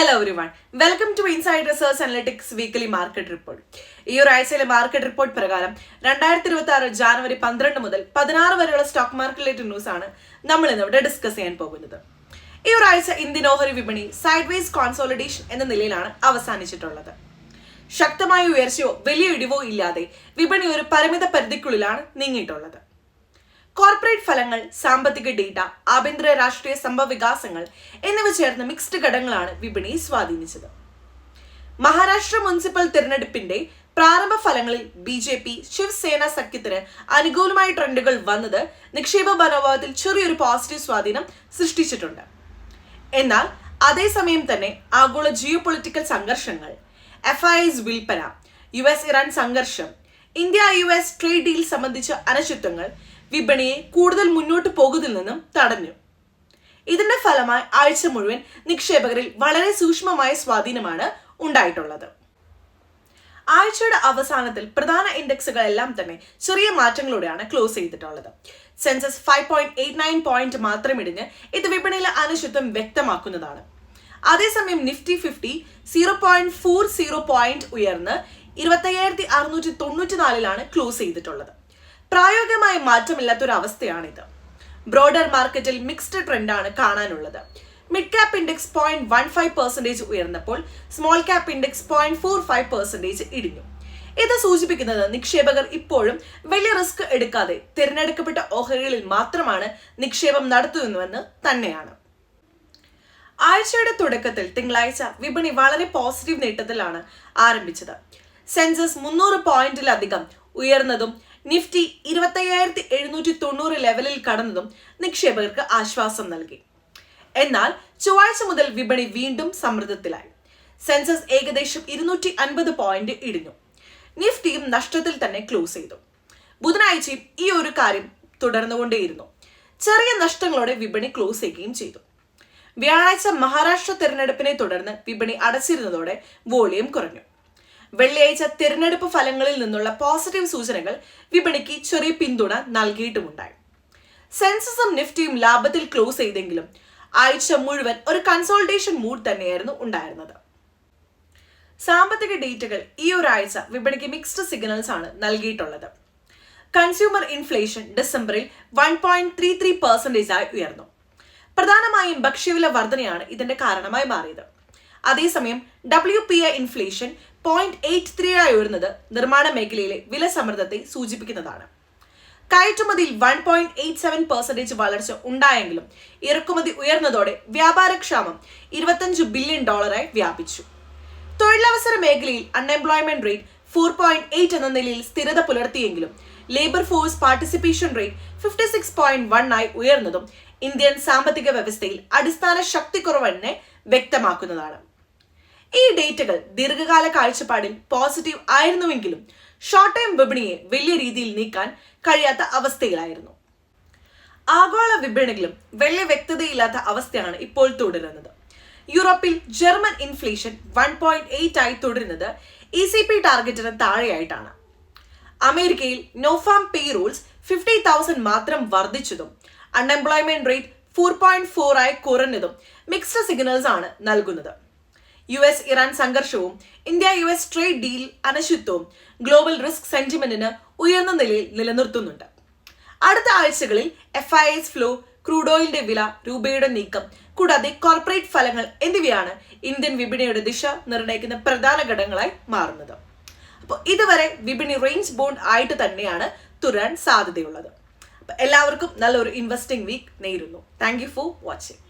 Hello everyone, welcome to Inside Research Analytics Weekly Market Report. ഈ ഒരാഴ്ചയിലെ market report പ്രകാരം 2026 ജാനുവരി 12 മുതൽ 16 വരെയുള്ള സ്റ്റോക്ക് മാർക്കറ്റിലെ ന്യൂസ് ആണ് നമ്മൾ ഇന്നിവിടെ ഡിസ്കസ് ചെയ്യാൻ പോകുന്നത്. ഈ ഒരാഴ്ച ഇന്ത്യൻ ഓഹരി വിപണി സൈഡ്വേസ് കോൺസോളിഡേഷൻ എന്ന നിലയിലാണ് അവസാനിച്ചിട്ടുള്ളത്. ശക്തമായ ഉയർച്ചയോ വലിയ ഇടിവോ ഇല്ലാതെ വിപണി ഒരു പരിമിത പരിധിക്കുള്ളിലാണ് നീങ്ങിയിട്ടുള്ളത്. കോർപ്പറേറ്റ് ഫലങ്ങൾ, സാമ്പത്തിക ഡേറ്റ, ആഭ്യന്തര രാഷ്ട്രീയ സംഭവവികാസങ്ങൾ എന്നിവ ചേർന്ന മിക്സ്ഡ് ഘടകങ്ങളാണ് വിപണിയെ സ്വാധീനിച്ചത്. മഹാരാഷ്ട്ര മുനിസിപ്പൽ തിരഞ്ഞെടുപ്പിന്റെ പ്രാരംഭ ഫലങ്ങളിൽ BJP ശിവസേന സഖ്യത്തിന് അനുകൂലമായ ട്രെൻഡുകൾ വന്നത് നിക്ഷേപ മനോഭാവത്തിൽ ചെറിയൊരു പോസിറ്റീവ് സ്വാധീനം സൃഷ്ടിച്ചിട്ടുണ്ട്. എന്നാൽ അതേസമയം തന്നെ ആഗോള ജിയോ പൊളിറ്റിക്കൽ സംഘർഷങ്ങൾ, FIS വിൽപ്പന, US-ഇറാൻ സംഘർഷം, India-US ട്രേഡ് ഡീൽ സംബന്ധിച്ച അനിശ്ചിതത്വങ്ങൾ വിപണിയെ കൂടുതൽ മുന്നോട്ട് പോകുന്നതിൽ നിന്നും തടഞ്ഞു. ഇതിന്റെ ഫലമായി ആഴ്ച മുഴുവൻ നിക്ഷേപകരിൽ വളരെ സൂക്ഷ്മമായ സ്വാധീനമാണ് ഉണ്ടായിട്ടുള്ളത്. ആഴ്ചയുടെ അവസാനത്തിൽ പ്രധാന ഇൻഡെക്സുകളെല്ലാം തന്നെ ചെറിയ മാറ്റങ്ങളോടെയാണ് ക്ലോസ് ചെയ്തിട്ടുള്ളത്. സെൻസസ് 5.89 പോയിന്റ് മാത്രം ഇടിഞ്ഞ് ഇത് വിപണിയിലെ അനിശ്ചിതത്വം വ്യക്തമാക്കുന്നതാണ്. അതേസമയം നിഫ്റ്റി 50 0.40 പോയിന്റ് ഉയർന്ന് 25,694 ക്ലോസ് ചെയ്തിട്ടുള്ളത്. പ്രായോഗികമായ മാറ്റമില്ലാത്തൊരു അവസ്ഥയാണിത്. ബ്രോഡർ മാർക്കറ്റിൽ മിക്സ്ഡ് ട്രെൻഡാണ് കാണാനുള്ളത്. മിഡ് ക്യാപ് ഇൻഡെക്സ് 0.15% ഉയർന്നപ്പോൾ സ്മോൾ ക്യാപ് ഇൻഡെക്സ് 0.45% ഇടിഞ്ഞു. ഇത് സൂചിപ്പിക്കുന്നത് നിക്ഷേപകർ ഇപ്പോഴും വലിയ റിസ്ക് എടുക്കാതെ തിരഞ്ഞെടുക്കപ്പെട്ട ഓഹരികളിൽ മാത്രമാണ് നിക്ഷേപം നടത്തുന്നുവെന്ന് തന്നെയാണ്. ആഴ്ചയുടെ തുടക്കത്തിൽ തിങ്കളാഴ്ച വിപണി വളരെ പോസിറ്റീവ് നേട്ടത്തിലാണ് ആരംഭിച്ചത്. സെൻസസ് 300 പോയിന്റിലധികം ഉയർന്നതും നിഫ്റ്റി 25,790 ലെവലിൽ കടന്നതും നിക്ഷേപകർക്ക് ആശ്വാസം നൽകി. എന്നാൽ ചൊവ്വാഴ്ച മുതൽ വിപണി വീണ്ടും സമ്മർദ്ദത്തിലായി. സെൻസസ് ഏകദേശം 250 പോയിന്റ് ഇടിഞ്ഞു. നിഫ്റ്റിയും നഷ്ടത്തിൽ തന്നെ ക്ലോസ് ചെയ്തു. ബുധനാഴ്ചയും ഈ ഒരു കാര്യം തുടർന്നുകൊണ്ടേയിരുന്നു. ചെറിയ നഷ്ടങ്ങളോടെ വിപണി ക്ലോസ് ചെയ്യുകയും ചെയ്തു. വ്യാഴാഴ്ച മഹാരാഷ്ട്ര തിരഞ്ഞെടുപ്പിനെ തുടർന്ന് വിപണി അടച്ചിരുന്നതോടെ വോളിയം കുറഞ്ഞു. വെള്ളിയാഴ്ച തിരഞ്ഞെടുപ്പ് ഫലങ്ങളിൽ നിന്നുള്ള പോസിറ്റീവ് സൂചനകൾ വിപണിക്ക് ചെറിയ പിന്തുണ നൽകിയിട്ടുമുണ്ടായി. സെൻസസും നിഫ്റ്റിയും ലാഭത്തിൽ ക്ലോസ് ചെയ്തെങ്കിലും ആഴ്ച മുഴുവൻ ഒരു കൺസോൾട്ടേഷൻ മൂഡ് തന്നെയായിരുന്നു ഉണ്ടായിരുന്നത്. സാമ്പത്തിക ഡേറ്റകൾ ഈ ഒരാഴ്ച വിപണിക്ക് മിക്സ്ഡ് സിഗ്നൽസ് ആണ് നൽകിയിട്ടുള്ളത്. കൺസ്യൂമർ ഇൻഫ്ലേഷൻ ഡിസംബറിൽ 1.33% ആയി ഉയർന്നു. പ്രധാനമായും ഭക്ഷ്യവില വർധനയാണ് ഇതിന്റെ കാരണമായി മാറിയത്. അതേസമയം WPI ഇൻഫ്ലേഷൻ 0.83 ആയി ഉയർന്നത് നിർമ്മാണ മേഖലയിലെ വില സമ്മർദ്ദത്തെ സൂചിപ്പിക്കുന്നതാണ്. കയറ്റുമതിയിൽ 1.87% വളർച്ച ഉണ്ടായെങ്കിലും ഇറക്കുമതി ഉയർന്നതോടെ വ്യാപാരക്ഷാമം $25 ബില്യൺ വ്യാപിച്ചു. തൊഴിലവസര മേഖലയിൽ അൺഎംപ്ലോയ്മെന്റ് റേറ്റ് 4.8 എന്ന നിലയിൽ സ്ഥിരത പുലർത്തിയെങ്കിലും ലേബർ ഫോഴ്സ് പാർട്ടിസിപ്പേഷൻ റേറ്റ് 56.1 ആയി ഉയർന്നതും ഇന്ത്യൻ സാമ്പത്തിക വ്യവസ്ഥയിൽ അടിസ്ഥാന ശക്തിക്കുറവിനെ വ്യക്തമാക്കുന്നതാണ്. ഈ ഡേറ്റകൾ ദീർഘകാല കാഴ്ചപ്പാടിൽ പോസിറ്റീവ് ആയിരുന്നുവെങ്കിലും ഷോർട്ട് ടൈം വിപണിയെ വലിയ രീതിയിൽ നീക്കാൻ കഴിയാത്ത അവസ്ഥയിലായിരുന്നു. ആഗോള വിപണികളിലും വലിയ വ്യക്തതയില്ലാത്ത അവസ്ഥയാണ് ഇപ്പോൾ തുടരുന്നത്. യൂറോപ്പിൽ ജർമ്മൻ ഇൻഫ്ലേഷൻ 1.8 ആയി തുടരുന്നത് ECB ടാർഗറ്റിന് താഴെയായിട്ടാണ്. അമേരിക്കയിൽ നോഫാം പേറോൾസ് 50,000 മാത്രം വർദ്ധിച്ചതും അൺഎംപ്ലോയ്മെന്റ് റേറ്റ് 4.4 ആയി കുറഞ്ഞതും മിക്സ്ഡ് സിഗ്നൽസ് ആണ് നൽകുന്നത്. US-ഇറാൻ സംഘർഷവും India-US ട്രേഡ് ഡീൽ അനിശ്ചിതത്വവും ഗ്ലോബൽ റിസ്ക് സെന്റിമെന്റിന് ഉയർന്ന നിലയിൽ നിലനിർത്തുന്നുണ്ട്. അടുത്ത ആഴ്ചകളിൽ FIS ഫ്ലോ, ക്രൂഡ് ഓയിലിന്റെ വില, രൂപയുടെ നീക്കം കൂടാതെ കോർപ്പറേറ്റ് ഫലങ്ങൾ എന്നിവയാണ് ഇന്ത്യൻ വിപണിയുടെ ദിശ നിർണ്ണയിക്കുന്ന പ്രധാന ഘടകങ്ങളായി മാറുന്നത്. അപ്പോൾ ഇതുവരെ വിപണി റേഞ്ച് ബൗണ്ട് ആയിട്ട് തന്നെയാണ് തുടരാൻ സാധ്യതയുള്ളത്. എല്ലാവർക്കും നല്ലൊരു ഇൻവെസ്റ്റിംഗ് വീക്ക് നേരുന്നു. Thank you for watching.